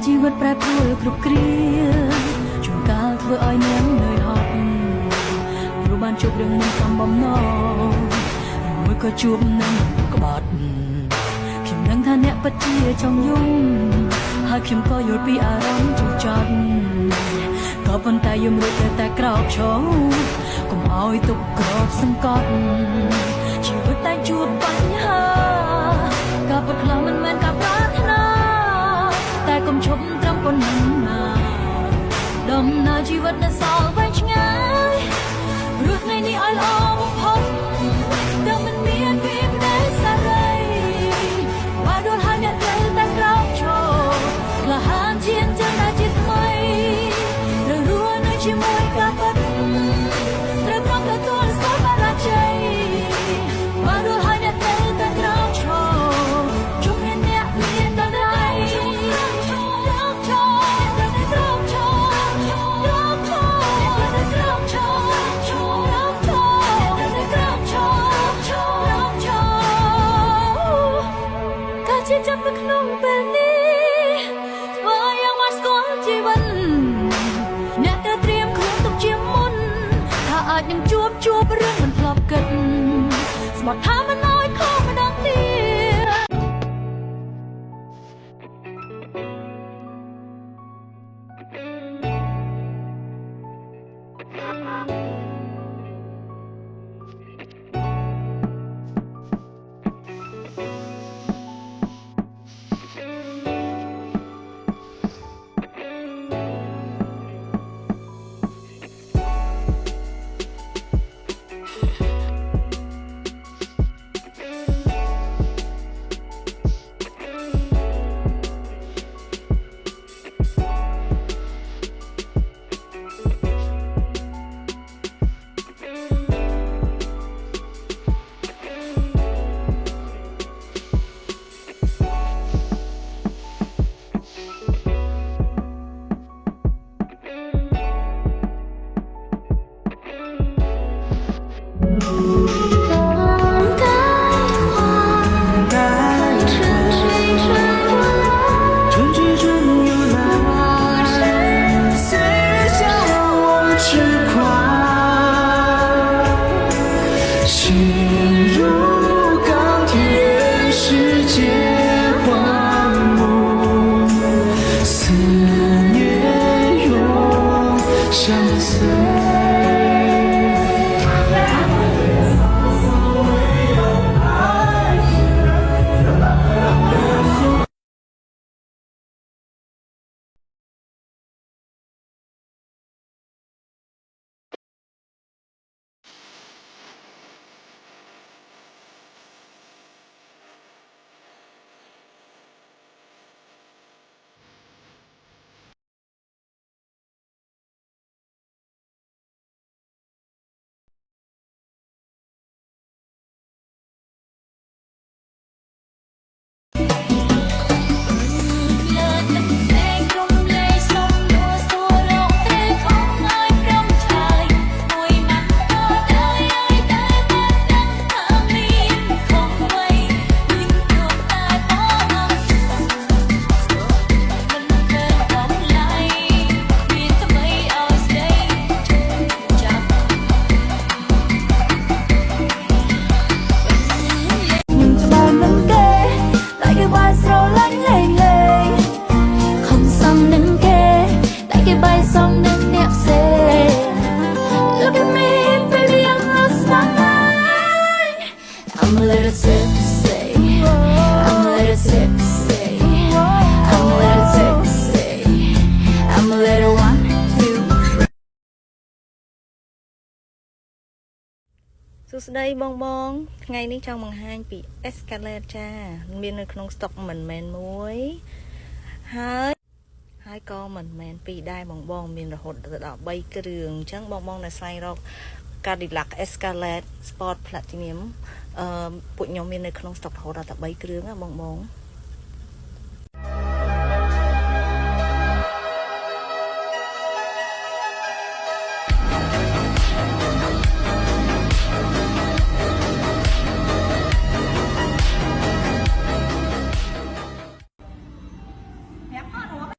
ជីវិតប្រែប្រួលគ្រប់គ្រាជួនកាលធ្វើឲ្យនាងនឿយហត់ព្រោះបានជួបរឿងមិនសមបំណងឬមួយក៏ជួបនឹងក្បត់ខ្ញុំនឹងថាអ្នកពិតជាចង់យំហើយខ្ញុំក៏យល់ពីអារម្មណ៍ជូរចត់ក៏ប៉ុន្តែយំរួចតែក្រោកឈរកុំឲ្យទុកក្របសង្កត់ជីវិតតែជួបបញ្ហាក៏ពិតខ្លះមិនមែនការប្រាថ្នាតែកុំឈប់ត្រឹមប៉ុណ្ណឹងណាដំណើរជីវិតនៅសល់វែងឆ្ងាយព្រោះថ្ងៃនេះឲ្យល្អបំផុតតែមិនមានវាដែលសារីបើដួលហើយអ្នកត្រូវតែក្រោកឈរក្លាហានជាងចឹងតែជាថ្មីត្រូវរស់នៅជាមួយការពិតត្រូវព្រមទទួលស្គាល់បរាជ័យបើដួលហើយអ្នកត្រូវតែក្រោកឈរជុំមានអ្នកមានដល់ដៃចាប់នៅក្នុងពេលនេះធ្វើយ៉ាងមកស្គាល់ជីវិតអ្នកត្រូវត្រៀមខ្លួនទុកជាមុនថាអាចនឹងជួបរឿងមិនធ្លាប់គិតស្បត់ថាមិនឲ្យខុសម្ដងទៀតសួស្តីបងថ្ងៃនេះចង់បង្ហាញពី Escalade ចាមាននៅក្នុង stock មិនមែនមួយហើយក៏មិនមែនពីរដែរបងមានរហូតដល់3គ្រឿងអញ្ចឹងបងនៅស្វែងរក Cadillac Escalade Sport Platinum ពួកខ្ញុំមាននៅក្នុងស្តុករហូតដល់តែ3គ្រឿងបង